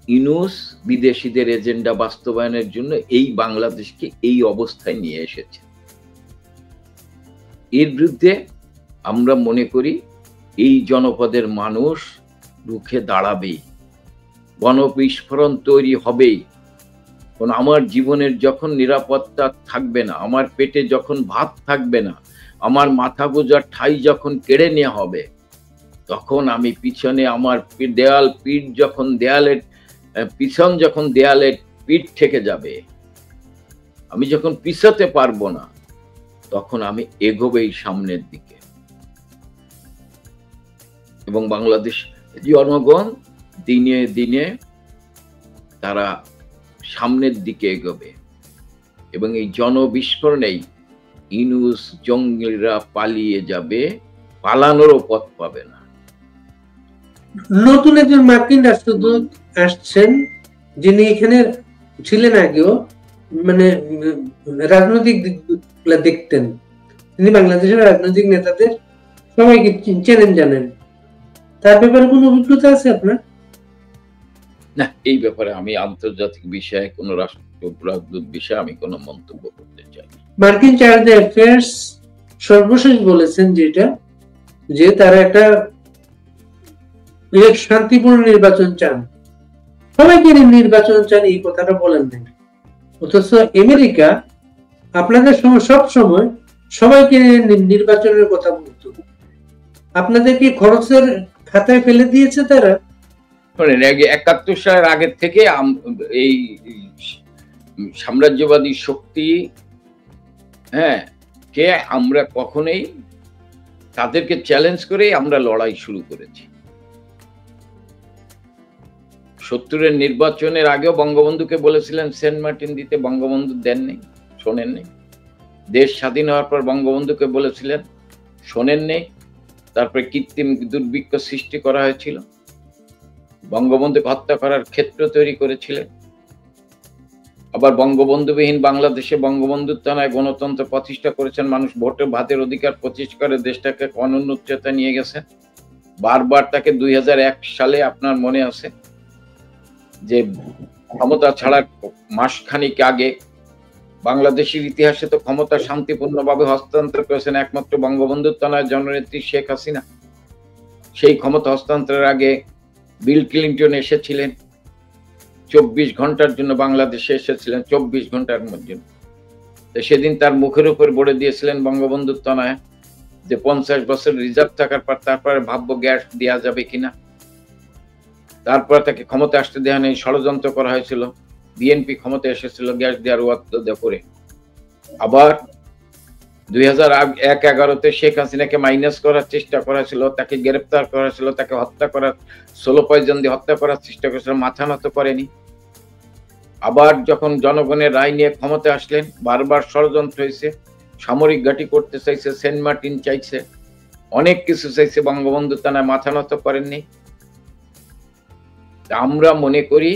ইউনূস বিদেশিদের এজেন্ডা বাস্তবায়নের জন্য এই বাংলাদেশকে এই অবস্থায় নিয়ে এসেছে। এর বিরুদ্ধে আমরা মনে করি এই জনপদের মানুষ রুখে দাঁড়াবেই, গণবিস্ফোরণ তৈরি হবেই। কারণ আমার জীবনের যখন নিরাপত্তা থাকবে না, আমার পেটে যখন ভাত থাকবে না, আমার মাথা গোজার ঠাই যখন কেড়ে নেওয়া হবে, তখন আমি পিছনে আমার দেয়াল পিঠ যখন দেয়ালের পিছন যখন দেয়ালের পিঠ থেকে যাবে, আমি যখন পিছাতে পারবো না, তখন আমি এগোবেই সামনের দিকে। এবং বাংলাদেশ জনগণ দিনে দিনে তারা সামনের দিকে এগোবে এবং এই জনবিস্ফোরণেই ইউনূস জঙ্গিরা পালিয়ে যাবে, পালানোরও পথ পাবে না। নতুন একজন মার্কিন রাষ্ট্রদূত আসছেন, যিনি এখানে ছিলেন আগেও, মানে রাজনৈতিক দিকগুলো দেখতেন। তিনি বাংলাদেশের রাজনৈতিক নেতাদের সবাইকে চেনেন, জানেন। তার ব্যাপারে কোনো অভিজ্ঞতা আছে আপনার? না, এই ব্যাপারে আমি আন্তর্জাতিক বিষয়ে কোন রাষ্ট্রদূত বিষয়ে আমি কোনো মন্তব্য করতে চাই। মার্কিন চার্জ অ্যাফেয়ার্স সর্বশেষ বলেছেন যেটা, যে তারা একটা শান্তিপূর্ণ নির্বাচন চান, সবাইকে নির্বাচন চান, এই কথাটা বলেন নাই। অথচ আমেরিকা আপনাদের সব সময় সবাইকে নির্বাচনের কথা বলতো। আপনাদের কি খরচের খাতায় ফেলে দিয়েছে তারা? 71 সালের আগের থেকে এই সাম্রাজ্যবাদী শক্তি কে আমরা কখনোই তাদেরকে চ্যালেঞ্জ করে আমরা লড়াই শুরু করেছি। 70-এর নির্বাচনের আগেও বঙ্গবন্ধুকে বলেছিলেন সেন্ট মার্টিন দিতে, বঙ্গবন্ধু দেননি, শোনেননি। দেশ স্বাধীন হওয়ার পর বঙ্গবন্ধুকে বলেছিলেন, শোনেননি। তারপরে কৃত্রিম দুর্ভিক্ষ সৃষ্টি করা হয়েছিল, বঙ্গবন্ধুকে হত্যা করার ক্ষেত্র তৈরি করেছিলেন। আবার বঙ্গবন্ধুবিহীন বাংলাদেশে বঙ্গবন্ধুর টানায় গণতন্ত্র প্রতিষ্ঠা করেছেন, মানুষ ভোটে ভাতের অধিকার প্রতিষ্ঠা করে দেশটাকে অনন্য উচ্চতা নিয়ে গেছেন। বারবার তাকে 2001 সালে আপনার মনে আছে যে ক্ষমতা ছাড়ার মাসখানিক আগে বাংলাদেশের ইতিহাসে তো ক্ষমতা শান্তিপূর্ণভাবে হস্তান্তর করেছেন একমাত্র বঙ্গবন্ধুর টানায় জননেত্রী শেখ হাসিনা। সেই ক্ষমতা হস্তান্তরের আগে বিল ক্লিন্টন এসেছিলেন, 24 ঘন্টার জন্য বাংলাদেশে এসেছিলেন, 24 ঘন্টার মধ্যে। সেদিন তার মুখের উপর বলে দিয়েছিলেন বঙ্গবন্ধুর তনায় যে 50 বছর রিজার্ভ থাকার পর তারপরে ভাববো গ্যাস দেওয়া যাবে কিনা। তারপর তাকে ক্ষমতা আসতে দেওয়া নেই, ষড়যন্ত্র করা হয়েছিল, বিএনপি ক্ষমতা এসেছিল গ্যাস দেওয়ার ওয়াদা করে। আবার 2011-তে শেখ হাসিনাকে মাইনাস করার চেষ্টা করা ছিল, তাকে গ্রেপ্তার করা ছিল, তাকে হত্যা করার সোলো পয়জন দিয়ে হত্যা করার চেষ্টা করেছিল, মাথা নত করেনি। আবার যখন জনগণের রায় নিয়ে ক্ষমতা আসলেন, বারবার ষড়যন্ত্র হয়েছে, সামরিক ঘাঁটি করতে চাইছে, সেন্ট মার্টিন চাইছে, অনেক কিছু চাইছে, বঙ্গবন্ধু টানায় মাথা নত করেননি। আমরা মনে করি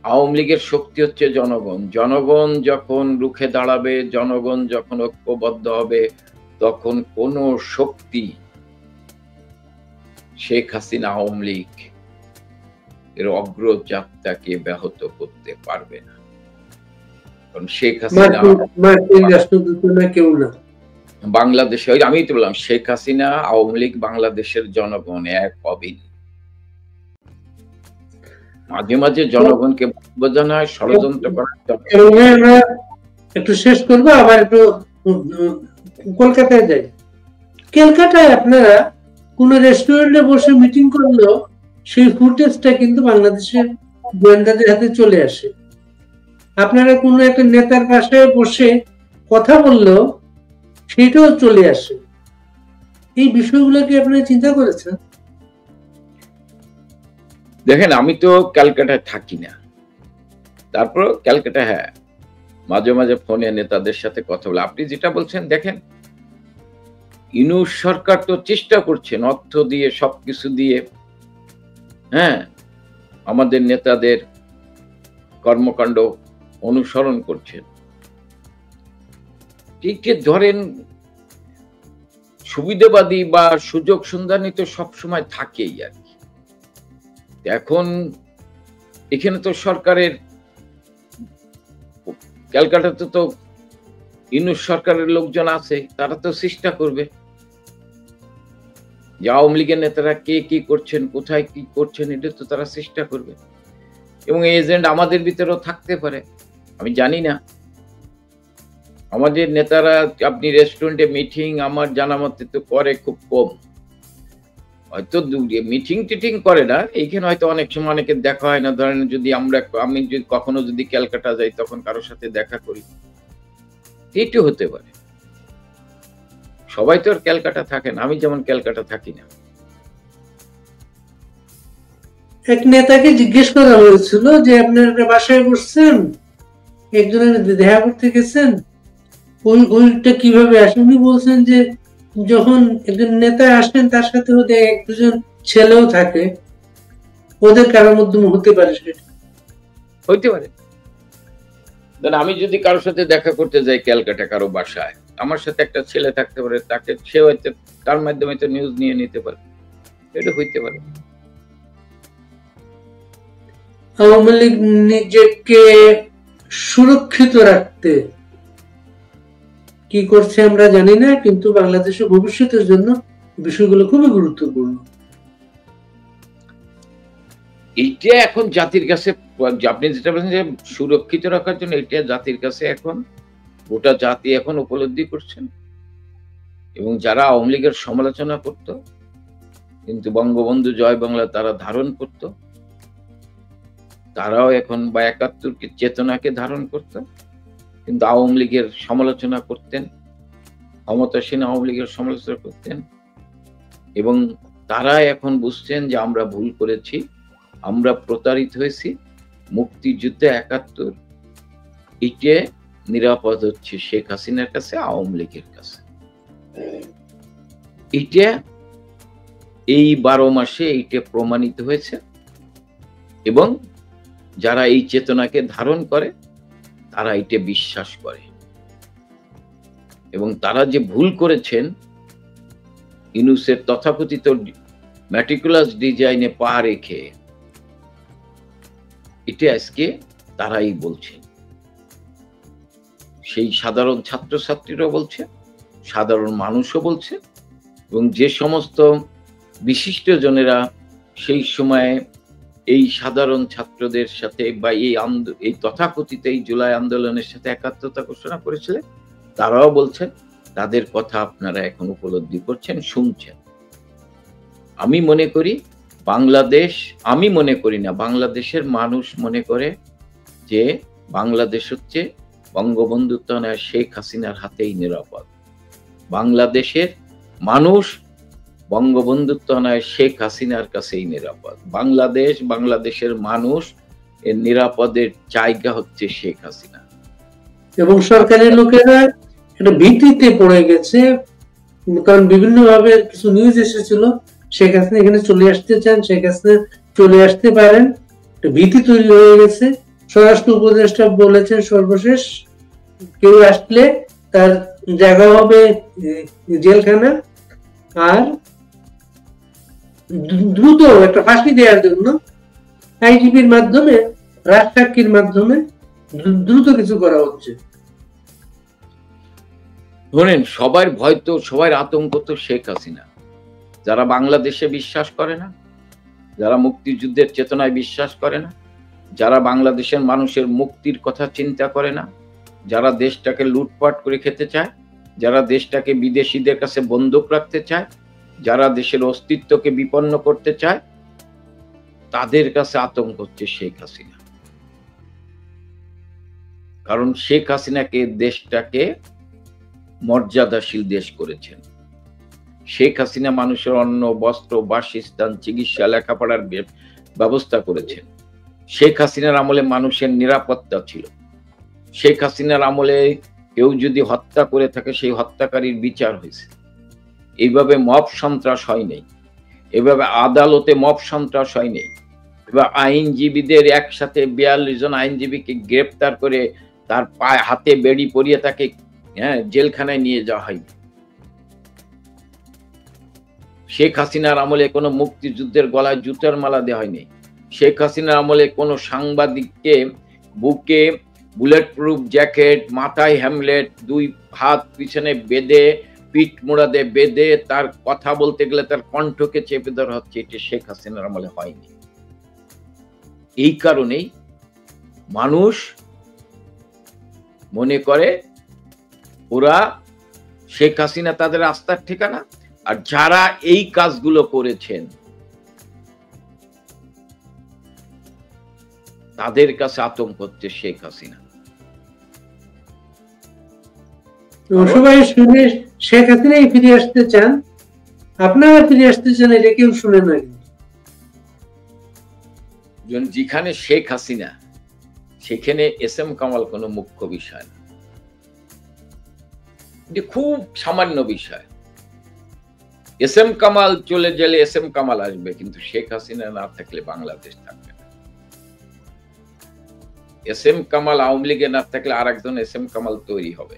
আওয়ামী লীগের শক্তি হচ্ছে জনগণ। জনগণ যখন রুখে দাঁড়াবে, জনগণ যখন ঐক্যবদ্ধ হবে, তখন কোন শক্তি শেখ হাসিনা আওয়ামী লীগ এর অগ্রযাত্রাকে ব্যাহত করতে পারবে না। কারণ শেখ হাসিনা বাংলাদেশে, আমি তো বললাম, শেখ হাসিনা, আওয়ামী লীগ, বাংলাদেশের জনগণ এক অভিন্ন। মাঝে মাঝে জনগণকে বোঝানো হয়, ষড়যন্ত্র করার জন্য। একটু শেষ করবো, আবার একটু কলকাতায় যাই। কলকাতায় আপনারা কোন রেস্টুরেন্টে বসে মিটিং করলেও সেই ফুটেজটা কিন্তু বাংলাদেশের গোয়েন্দাদের হাতে চলে আসে। আপনারা কোনো একটা নেতার পাশে বসে কথা বললেও সেটাও চলে আসে। এই বিষয়গুলো কি আপনারা চিন্তা করেছেন? দেখেন, আমি তো ক্যালকাটায় থাকি না, তারপর ক্যালকাটা হ্যাঁ মাঝে মাঝে ফোনে নেতাদের সাথে কথা বলে। আপনি যেটা বলছেন, দেখেন ইউনূস সরকার তো চেষ্টা করছেন অর্থ দিয়ে সবকিছু দিয়ে, হ্যাঁ, আমাদের নেতাদের কর্মকাণ্ড অনুসরণ করছেন। ঠিক ধরেন সুবিধাবাদী বা সুযোগ সন্ধানী তো সবসময় থাকেই আর কি। এখন এখানে তো সরকারের, ক্যালকাটাতে তো ইউনূস সরকারের লোকজন আছে, তারা তো চেষ্টা করবে যে আওয়ামী লীগের নেতারা কে কি করছেন, কোথায় কি করছেন, এটা তো তারা চেষ্টা করবে। এবং এই এজেন্ট আমাদের ভিতরেও থাকতে পারে, আমি জানি না। আমাদের নেতারা আপনি রেস্টুরেন্টে মিটিং আমার জানা মতে তো করে খুব কম, হয়তো মিটিং টিটিং করে না। এইখানে হয়তো অনেক সময় অনেকে দেখা হয় না। ধরেন যদি আমি যদি কখনো যদি ক্যালকাটা যাই তখন কারোর সাথে দেখা করি, এইটা হতে পারে। সবাই তো আর ক্যালকাটা থাকে না, আমি যেমন ক্যালকাটা থাকি না। এক নেতাকে জিজ্ঞেস করা হয়েছিল যে আপনার বাসায় বসছেন, একজনের দেখা করতে গেছেন, ওইটা কিভাবে আসে? উনি বলছেন যে যখন একজন নেতা আসেন তার সাথে ওদের এক দুজন ছেলেও থাকে, ওদের কারোর মাধ্যমে হতে পারে। সেটা হইতে পারে। আমি যদি কারোর সাথে দেখা করতে যাই ক্যালকাটা কারো বাসায়, আমার সাথে একটা ছেলে থাকতে পারে, তাকে সে হয়তো তার মাধ্যমে তো নিউজ নিয়ে নিতে পারে, এটা হইতে পারে। আওয়ামী লীগ নিজেকে সুরক্ষিত রাখতে কি করছে আমরা জানি না, কিন্তু বাংলাদেশের ভবিষ্যতের জন্য বিষয়গুলো খুবই গুরুত্বপূর্ণ। এইটা এখন জাতির কাছে, আপনি যেটা বলেন যে সুরক্ষিত রাখার জন্য, এটা জাতির কাছে এখন গোটা জাতি এখন উপলব্ধি করছেন। এবং যারা আওয়ামী লীগের সমালোচনা করত কিন্তু বঙ্গবন্ধু জয় বাংলা তারা ধারণ করত, তারাও এখন বা ৭১ চেতনাকে ধারণ করত, কিন্তু আওয়ামী লীগের সমালোচনা করতেন, ক্ষমতাসীন আওয়ামী লীগের সমালোচনা করতেন। এবং তারা এখন বুঝছেন যে আমরা ভুল করেছি, আমরা প্রতারিত হয়েছি। মুক্তিযুদ্ধে ৭১ এটা নিরাপদ হচ্ছে শেখ হাসিনার কাছে, আওয়ামী লীগের কাছে। এটা এই ১২ মাসে এইটা প্রমাণিত হয়েছে। এবং যারা এই চেতনাকে ধারণ করে তারা এটা বিশ্বাস করে। এবং তারা যে ভুল করেছেন ইউনূসের তথাকথিত ম্যাটিকুলাস ডিজাইনে পা রেখে, এটা আজকে তারাই বলছেন। সেই সাধারণ ছাত্রছাত্রীরাও বলছে, সাধারণ মানুষও বলছে। এবং যে সমস্ত বিশিষ্ট জনেরা সেই সময়ে এই সাধারণ ছাত্রদের সাথে বা এই তথাকথিত এই জুলাই আন্দোলনের সাথে একাত্মতা ঘোষণা করেছিলেন, তারাও বলছেন, তাদের কথা আপনারা এখন উপলব্ধি করছেন, শুনছেন। আমি মনে করি বাংলাদেশ, আমি মনে করি না, বাংলাদেশের মানুষ মনে করে যে বাংলাদেশ হচ্ছে বঙ্গবন্ধু তনয়া শেখ হাসিনার হাতেই নিরাপদ। বাংলাদেশের মানুষ বঙ্গবন্ধু তনয়া শেখ হাসিনার কাছেই নিরাপদ। বাংলাদেশ, বাংলাদেশের মানুষ এর নিরাপদের জায়গা হচ্ছে শেখ হাসিনা। এবং সরকারের লোকেরা একটা ভীতিতে পড়ে গেছে, কারণ বিভিন্ন ভাবে কিছু নিউজ এসেছিল শেখ হাসিনা এখানে চলে আসতে চান, শেখ হাসিনা চলে আসতে পারেন, একটা ভীতি তৈরি হয়ে গেছে। স্বরাষ্ট্র উপদেষ্টা বলেছেন সর্বশেষ কেউ আসলে তার জায়গা হবে জেলখানা, আর দ্রুত একটা ফাঁসি দেওয়ার জন্য আইজিপির মাধ্যমে, রাজসাক্ষীর মাধ্যমে দ্রুত কিছু করা হচ্ছে। ধরেন সবার ভয় তো, সবার আতঙ্ক তো শেখ হাসিনা। যারা বাংলাদেশে বিশ্বাস করে না, যারা মুক্তিযুদ্ধের চেতনায় বিশ্বাস করে না, যারা বাংলাদেশের মানুষের মুক্তির কথা চিন্তা করে না, যারা দেশটাকে লুটপাট করে খেতে চায়, যারা দেশটাকে বিদেশিদের কাছে বন্ধক রাখতে চায়, যারা দেশের অস্তিত্বকে বিপন্ন করতে চায়, তাদের কাছে আতঙ্ক হচ্ছে শেখ হাসিনা। কারণ শেখ হাসিনাকে দেশটাকে মর্যাদাশীল দেশ করেছেন। শেখ হাসিনা মানুষের অন্ন, বস্ত্র, বাসস্থান, চিকিৎসা, লেখাপড়ার ব্যবস্থা করেছেন। শেখ হাসিনার আমলে মানুষের নিরাপত্তা ছিল। শেখ হাসিনার আমলে কেউ যদি হত্যা করে থাকে, সেই হত্যাকারীর বিচার হয়েছে। এইভাবে মব সন্ত্রাস হয় নাই, এভাবে আদালতে মব সন্ত্রাস হয় নাই, এবার আইনজীবীদের একসাথে 42 জন আইনজীবীকে গ্রেপ্তার করে তার পায়ে হাতে বেড়ি পরিয়ে তাকে জেলখানায় নিয়ে যাওয়া হয়নি। শেখ হাসিনার আমলে কোনো মুক্তিযুদ্ধের গলায় জুতার মালা দেওয়া হয়নি। শেখ হাসিনার আমলে কোনো সাংবাদিককে বুকে বুলেট প্রুফ জ্যাকেট, মাথায় হ্যামলেট, 2 হাত পিছনে বেঁধে, পিঠ মোড়াতে বেঁধে তার কথা বলতে গেলে তার কণ্ঠকে চেপে ধরা হচ্ছে, এটা শেখ হাসিনার আমলে হয়নি। এই কারণেই মানুষ মনে করে ওরা শেখ হাসিনা তাদের আস্থার ঠিকানা, আর যারা এই কাজগুলো করেছেন তাদের কাছে আতঙ্ক হচ্ছে শেখ হাসিনা। সবাই শুনে শেখ হাসিনাই ফিরে আসতে চান, আপনারা ফিরে আসতে চান, এটা কেউ শুনে না। যেখানে শেখ হাসিনা, সেখানে এস.এম. কামাল কোনো মুখ্য বিষয় না, এটি খুব সামান্য বিষয়। এস.এম. কামাল চলে গেলে এস.এম. কামাল আসবে, কিন্তু শেখ হাসিনা না থাকলে বাংলাদেশ থাকবে না। এস.এম. কামাল আওয়ামী লীগে না থাকলে আরেকজন এস.এম. কামাল তৈরি হবে,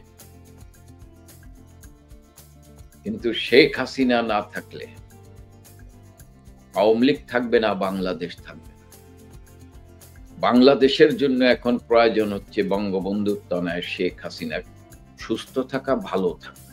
কিন্তু শেখ হাসিনা না থাকলে আওয়ামী লীগ থাকবে না, বাংলাদেশ থাকবে না। বাংলাদেশের জন্য এখন প্রয়োজন হচ্ছে বঙ্গবন্ধুর তনয় শেখ হাসিনা সুস্থ থাকা, ভালো থাকা।